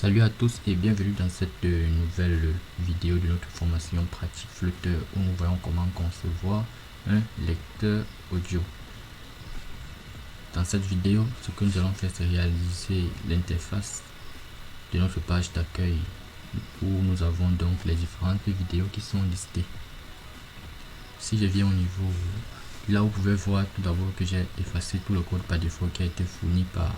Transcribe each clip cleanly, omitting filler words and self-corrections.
Salut à tous et bienvenue dans cette nouvelle vidéo de notre formation pratique Flutter où nous voyons comment concevoir un lecteur audio. Dans cette vidéo, ce que nous allons faire, c'est réaliser l'interface de notre page d'accueil où nous avons donc les différentes vidéos qui sont listées. Si je viens au niveau, là vous pouvez voir tout d'abord que j'ai effacé tout le code par défaut qui a été fourni par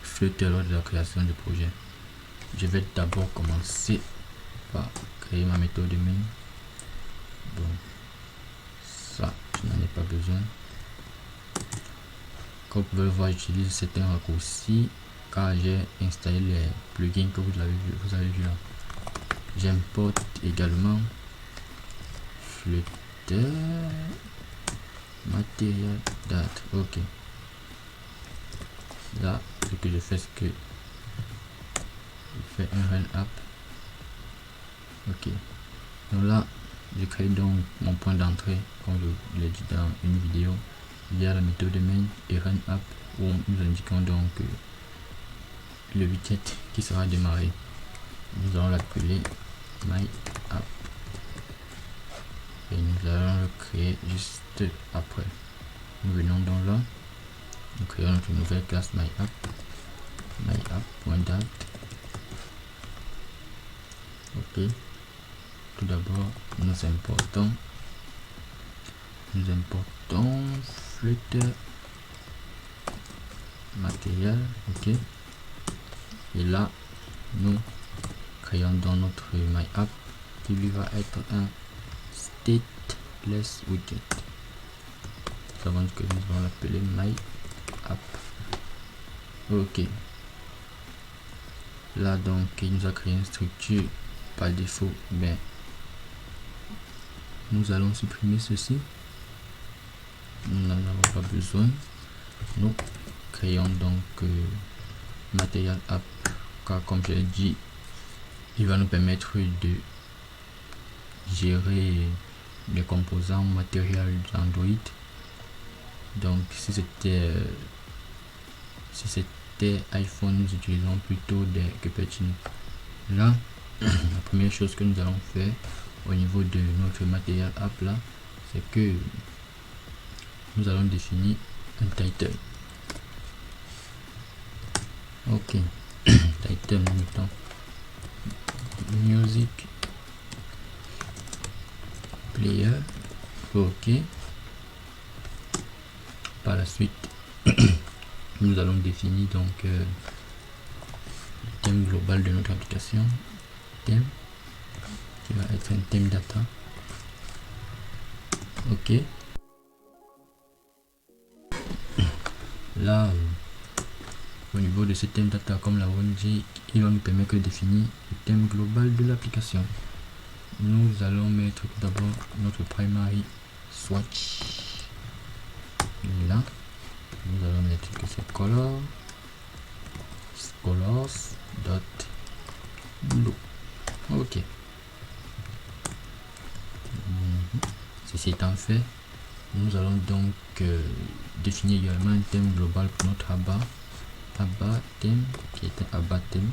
Flutter lors de la création du projet. Je vais d'abord commencer par créer ma méthode main. Bon, ça, je n'en ai pas besoin. Comme vous pouvez le voir, j'utilise certains raccourcis car j'ai installé les plugins que vous avez vu là. J'importe également Flutter Material Date. Ok. Là, ce que je fais, c'est que je fais un run app. Ok. Donc là, je crée donc mon point d'entrée, comme je l'ai dit dans une vidéo, via la méthode main et run app où nous indiquons donc le widget qui sera démarré. Nous allons l'appeler my app et nous allons le créer juste après. Nous venons donc là, nous créons notre nouvelle classe my app.date. Ok. Tout d'abord, nous importons Flutter Material. Ok. Et là, nous créons dans notre my app qui lui va être un stateless widget. Nous savons que nous allons l'appeler my app. Ok. Là donc il nous a créé une structure par défaut, mais nous allons supprimer ceci. Nous n'en avons pas besoin. Nous créons donc Material App car comme je l'ai dit, il va nous permettre de gérer les composants matériels d'Android. Donc si c'était iPhone, nous utilisons plutôt des Cupertino. Là, la première chose que nous allons faire au niveau de notre Material App là, c'est que nous allons définir un title. Ok. Title, nous mettons music player. Ok. Par la suite, nous allons définir donc le thème global de notre application, thème qui va être un thème data. Ok. Là, au niveau de ce thème data, comme la dit, il va nous permettre de définir le thème global de l'application. Nous allons mettre tout d'abord notre primary swatch. Et là, nous allons mettre que c'est colors dot blue. Ok. Ceci étant fait, nous allons donc définir également un thème global pour notre abba thème qui était abba thème.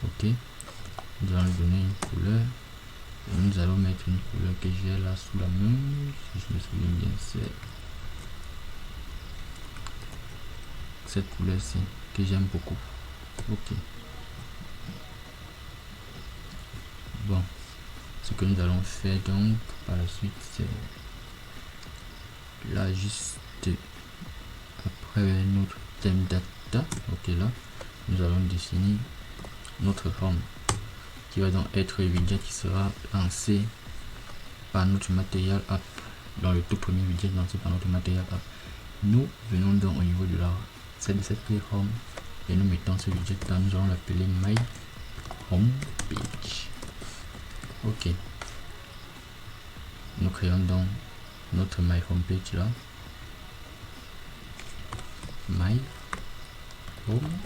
Ok. Nous allons lui donner une couleur. Et nous allons mettre une couleur que j'ai là sous la main, si je me souviens bien, c'est cette couleur-ci que j'aime beaucoup. Ok. Bon, ce que nous allons faire donc par la suite, c'est là juste après notre thème data. Ok, là nous allons définir notre home qui va donc être le widget qui sera lancé par notre Material App, dans le tout premier widget lancé par notre Material App. Nous venons donc au niveau de la de cette clé home et nous mettons ce widget là. Nous allons l'appeler my home page. Ok. Nous créons donc notre my home page là. My home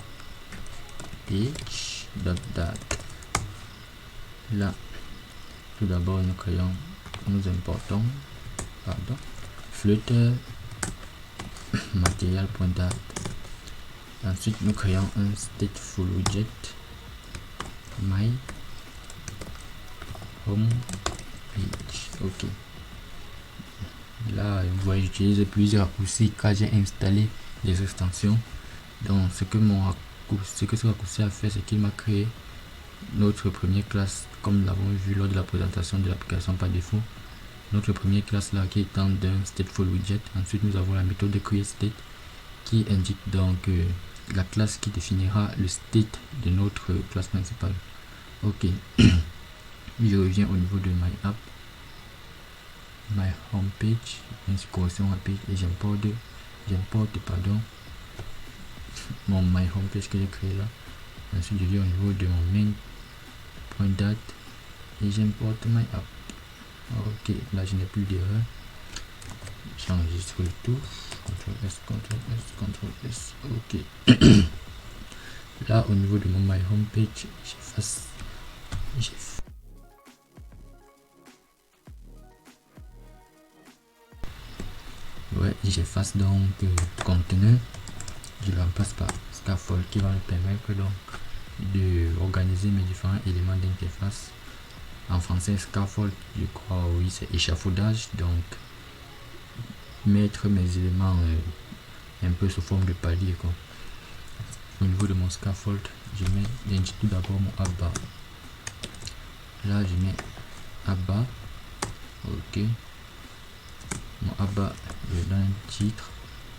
page date. Là, tout d'abord nous importons Flutter material.date. Ensuite, nous créons un stateful widget my home page. Ok. Là, vous voyez, j'utilise plusieurs raccourcis car j'ai installé des extensions. Donc, ce que ce raccourci a fait, c'est qu'il m'a créé notre première classe, comme nous l'avons vu lors de la présentation de l'application par défaut. Notre première classe là qui est d'un stateful widget. Ensuite, nous avons la méthode de createState qui indique donc la classe qui définira le state de notre classe principale. Ok. Je reviens au niveau de my app, my home page, ainsi correction à page, et j'importe mon my home page que j'ai créé là. Ensuite, je viens au niveau de mon main.date et j'importe my app. Ok, là je n'ai plus d'erreur. J'enregistre le tout. CTRL S, CTRL S, CTRL S. Ok. Là, au niveau de mon my home page, j'efface donc conteneur. Je le remplace par scaffold qui va me permettre donc de organiser mes différents éléments d'interface. En français, scaffold, je crois, oui, c'est échafaudage. Donc, mettre mes éléments un peu sous forme de palier, quoi. Au niveau de mon scaffold, j'indique tout d'abord mon app-bar. Là, je mets app-bar. Ok. Mon app-bar, je donne un titre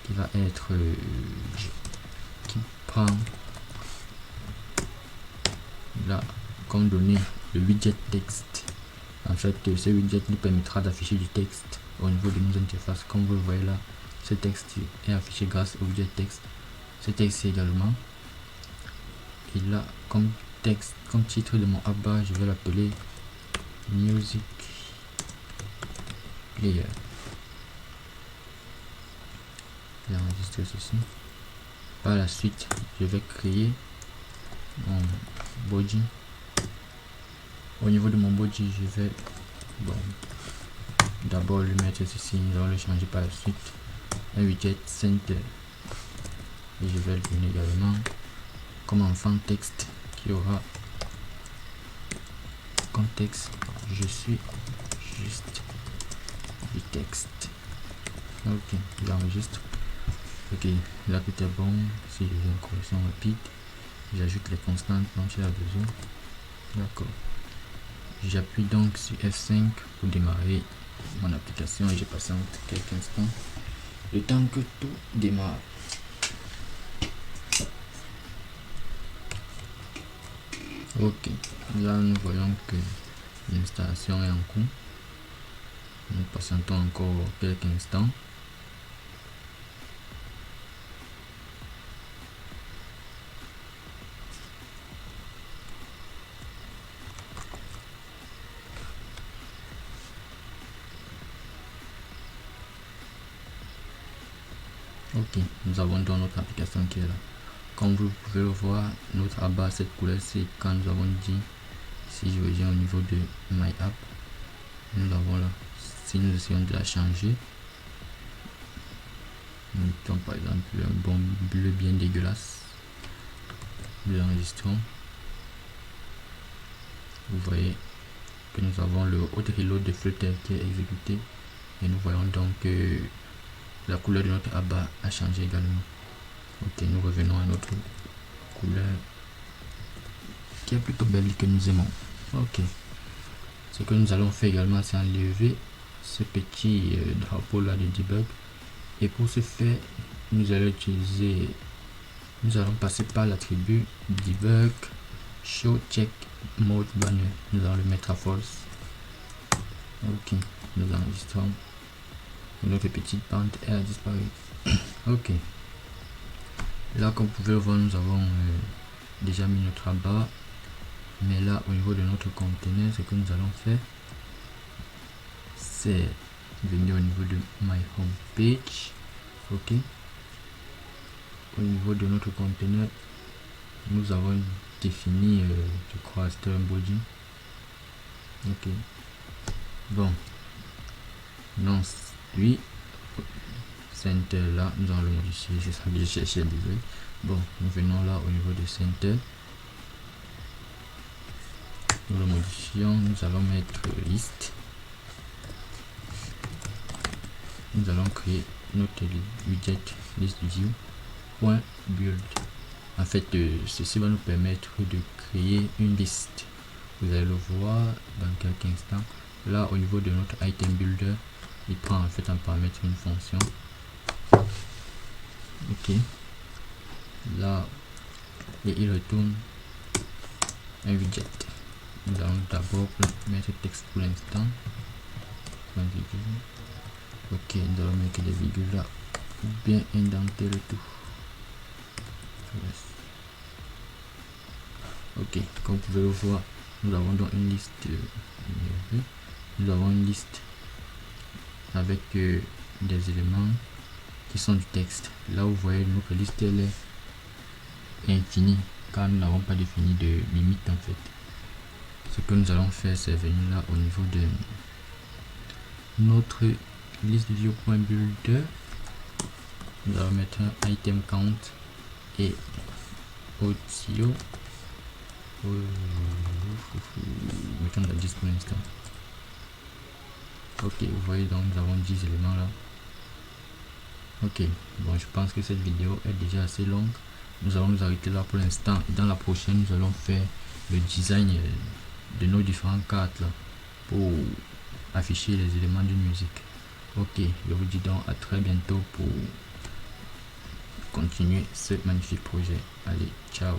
qui va être qui prend là comme données le widget texte. En fait, ce widget nous permettra d'afficher du texte au niveau de nos interfaces. Comme vous le voyez là, ce texte est affiché grâce au widget texte. Ce texte également. Et là, comme texte, comme titre de mon app-bar, je vais l'appeler Music Player. J'enregistre ceci. Par la suite, je vais créer mon body. Au niveau de mon body, je vais d'abord lui mettre ceci, nous allons le changer par la suite, un widget center, et je vais le donner également comme enfant texte qui aura contexte, je suis juste du texte. Ok, j'enregistre. Ok, là tout est bon. Si je fais une correction rapide, j'ajoute les constantes dont j'ai besoin. D'accord. J'appuie donc sur F5 pour démarrer mon application et je patiente quelques instants le temps que tout démarre. Ok, là nous voyons que l'installation est en cours. Nous patientons encore quelques instants. Ok, nous avons donc notre application qui est là. Comme vous pouvez le voir, notre app-bar, cette couleur, c'est quand nous avons dit, si je reviens au niveau de My App, nous avons là, si nous essayons de la changer, nous mettons par exemple un bon bleu bien dégueulasse, nous l'enregistrons. Vous voyez que nous avons le autre reload de Flutter qui est exécuté et nous voyons donc que la couleur de notre app-bar a changé également. Ok, nous revenons à notre couleur qui est plutôt belle que nous aimons. Ok, ce que nous allons faire également, c'est enlever ce petit drapeau là de debug, et pour ce faire nous allons passer par l'attribut debug show check mode banner. Nous allons le mettre à false. Ok, nous enregistrons. Notre petite pente a disparu. Ok, là comme vous pouvez le voir, nous avons déjà mis notre app-bar, mais là au niveau de notre conteneur, ce que nous allons faire, c'est venir au niveau de my home page. Ok, au niveau de notre conteneur, nous avons défini je crois c'était un body. Ok, bon, non, lui center là, nous allons le modifier. Je suis obligé de chercher, désolé. Bon, nous venons là au niveau de center. Nous le modifions. Nous allons mettre liste. Nous allons créer notre widget list view point build. En fait, ceci va nous permettre de créer une liste. Vous allez le voir dans quelques instants. Là, au niveau de notre item builder, il prend en fait un paramètre, une fonction. Ok. Là, et il retourne un widget. Nous allons d'abord mettre texte pour l'instant. Ok, nous allons mettre des virgules là pour bien indenter le tout. Ok, comme vous pouvez le voir, nous avons donc une liste. Nous avons une liste avec des éléments qui sont du texte. Là vous voyez, notre liste elle est infinie car nous n'avons pas défini de limite en fait. Ce que nous allons faire, c'est venir là au niveau de notre liste view.builder. Nous allons mettre un item count et audio. Mettons la 10 pour l'instant. Ok, vous voyez donc nous avons 10 éléments là. Ok, bon, je pense que cette vidéo est déjà assez longue. Nous allons nous arrêter là pour l'instant. Dans la prochaine, nous allons faire le design de nos différentes cartes là pour afficher les éléments d'une musique. Ok, je vous dis donc à très bientôt pour continuer ce magnifique projet. Allez, ciao.